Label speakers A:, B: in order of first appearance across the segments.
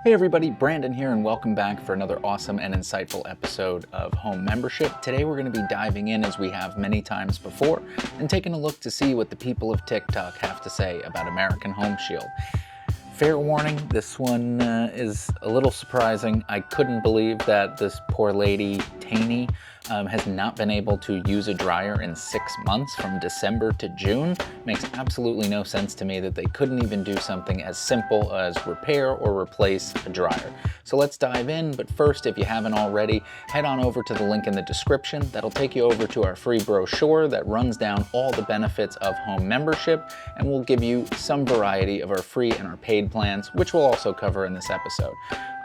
A: Hey everybody, Brandon here and welcome back for another awesome and insightful episode of Home Membership. Today we're going to be diving in, as we have many times before, and taking a look to see what the people of TikTok have to say about American Home Shield. Fair warning, this one is a little surprising. I couldn't believe that this poor lady, Taney, has not been able to use a dryer in 6 months from December to June. Makes absolutely no sense to me that they couldn't even do something as simple as repair or replace a dryer. So let's dive in, but first, if you haven't already, head on over to the link in the description. That'll take you over to our free brochure that runs down all the benefits of home membership, and we'll give you some variety of our free and our paid plans, which we'll also cover in this episode.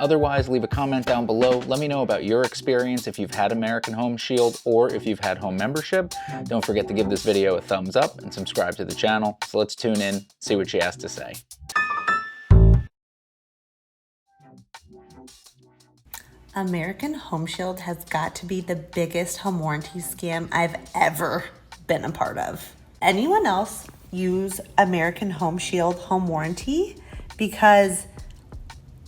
A: Otherwise, leave a comment down below. Let me know about your experience if you've had American Home Shield or if you've had home membership. Don't forget to give this video a thumbs up and subscribe to the channel. So let's tune in, see what she has to say.
B: American Home Shield has got to be the biggest home warranty scam I've ever been a part of. Anyone else use American Home Shield home warranty? Because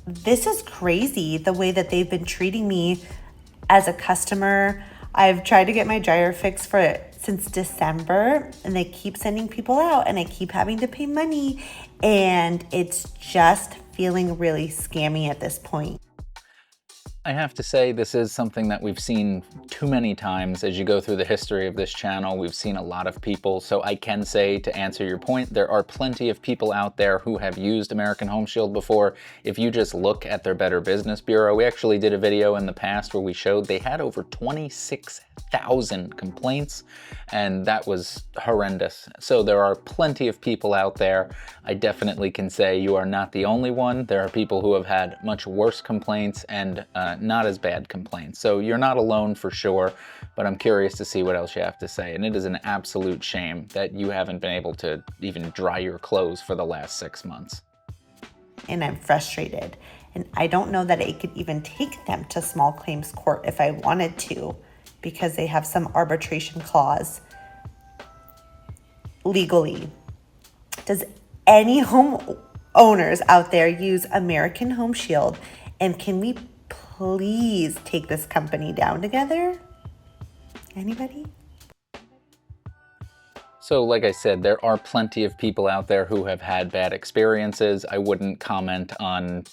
B: this is crazy, the way that they've been treating me as a customer. I've tried to get my dryer fixed since December, and they keep sending people out, and I keep having to pay money, and it's just feeling really scammy at this point.
A: I have to say, this is something that we've seen too many times. As you go through the history of this channel, we've seen a lot of people. So I can say, to answer your point, there are plenty of people out there who have used American Home Shield before. If you just look at their Better Business Bureau, we actually did a video in the past where we showed they had over 26,000 complaints, and that was horrendous. So there are plenty of people out there. I definitely can say you are not the only one. There are people who have had much worse complaints and not as bad complaints. So you're not alone for sure, but I'm curious to see what else you have to say. And it is an absolute shame that you haven't been able to even dry your clothes for the last 6 months.
B: And I'm frustrated. And I don't know that I could even take them to small claims court if I wanted to, because they have some arbitration clause legally. Does any home owners out there use American Home Shield? And can we please take this company down together? Anybody?
A: So like I said, there are plenty of people out there who have had bad experiences. I wouldn't comment on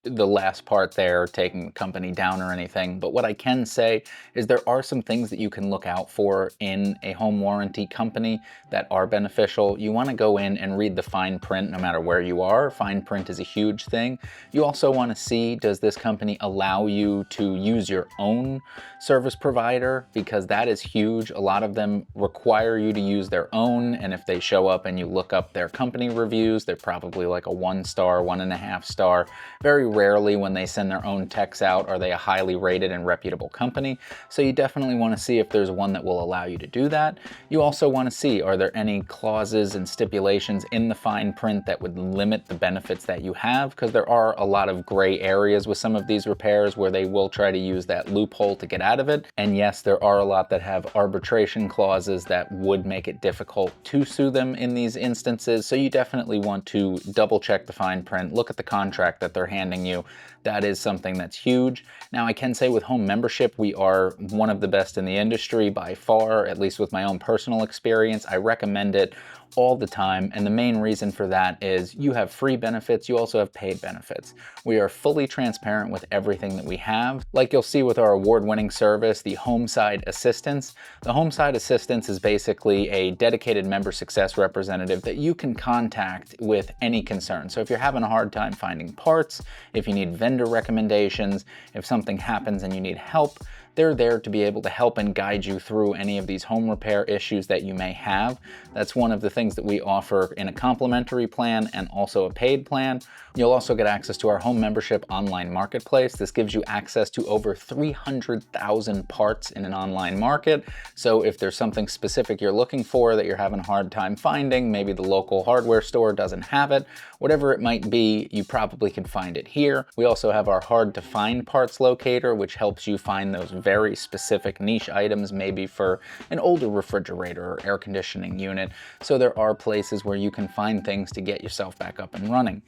A: the last part there, taking the company down or anything, but what I can say is there are some things that you can look out for in a home warranty company that are beneficial. You want to go in and read the fine print no matter where you are. Fine print is a huge thing. You also want to see, does this company allow you to use your own service provider? Because that is huge. A lot of them require you to use their own, and if they show up and you look up their company reviews, they're probably like a 1-star, 1.5 star. Very rarely when they send their own techs out are they a highly rated and reputable company. So you definitely want to see if there's one that will allow you to do that. You also want to see, are there any clauses and stipulations in the fine print that would limit the benefits that you have? Because there are a lot of gray areas with some of these repairs where they will try to use that loophole to get out of it. And yes, there are a lot that have arbitration clauses that would make it difficult to sue them in these instances. So you definitely want to double check the fine print, look at the contract that they're handing you. That is something that's huge. Now, I can say with home membership, we are one of the best in the industry by far, at least with my own personal experience. I recommend it all the time, and the main reason for that is you have free benefits, you also have paid benefits. We are fully transparent with everything that we have. Like you'll see with our award-winning service, the Homeside Assistance. The Homeside Assistance is basically a dedicated member success representative that you can contact with any concern. So if you're having a hard time finding parts, if you need vendor recommendations, if something happens and you need help, they're there to be able to help and guide you through any of these home repair issues that you may have. That's one of the things that we offer in a complimentary plan and also a paid plan. You'll also get access to our home membership online marketplace. This gives you access to over 300,000 parts in an online market. So if there's something specific you're looking for that you're having a hard time finding, maybe the local hardware store doesn't have it, whatever it might be, you probably can find it here. We also have our hard to find parts locator, which helps you find those very specific niche items, maybe for an older refrigerator or air conditioning unit. So there are places where you can find things to get yourself back up and running.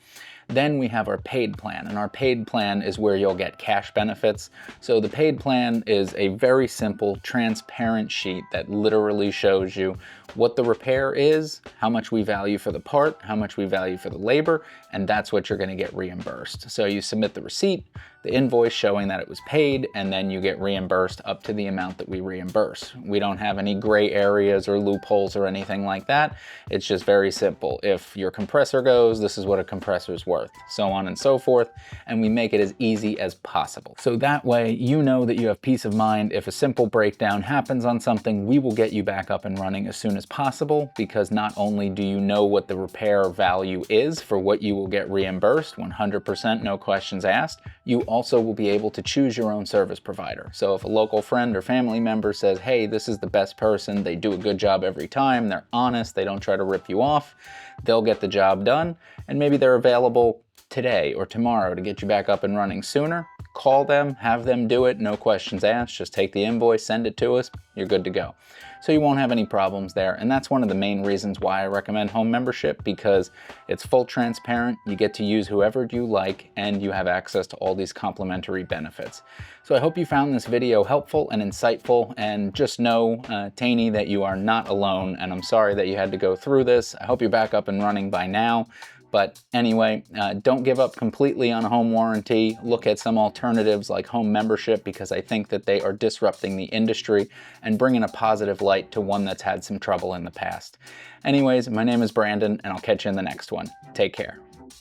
A: Then we have our paid plan, and our paid plan is where you'll get cash benefits. So the paid plan is a very simple, transparent sheet that literally shows you what the repair is, how much we value for the part, how much we value for the labor, and that's what you're going to get reimbursed. So you submit the receipt, the invoice showing that it was paid, and then you get reimbursed up to the amount that we reimburse. We don't have any gray areas or loopholes or anything like that. It's just very simple. If your compressor goes, this is what a compressor is worth, so on and so forth, and we make it as easy as possible. So that way you know that you have peace of mind. If a simple breakdown happens on something, we will get you back up and running as soon as possible, because not only do you know what the repair value is for what you will get reimbursed, 100%, no questions asked, you also will be able to choose your own service provider. So if a local friend or family member says, hey, this is the best person, they do a good job every time, they're honest, they don't try to rip you off, they'll get the job done, and maybe they're available today or tomorrow to get you back up and running sooner. Call them, have them do it, no questions asked, just take the invoice, send it to us, you're good to go. So you won't have any problems there, and that's one of the main reasons why I recommend home membership, because it's full transparent, you get to use whoever you like, and you have access to all these complimentary benefits. So I hope you found this video helpful and insightful, and just know, Taney, that you are not alone, and I'm sorry that you had to go through this. I hope you're back up and running by now. But anyway, don't give up completely on a home warranty. Look at some alternatives like home membership, because I think that they are disrupting the industry and bringing a positive light to one that's had some trouble in the past. Anyways, my name is Brandon, and I'll catch you in the next one. Take care.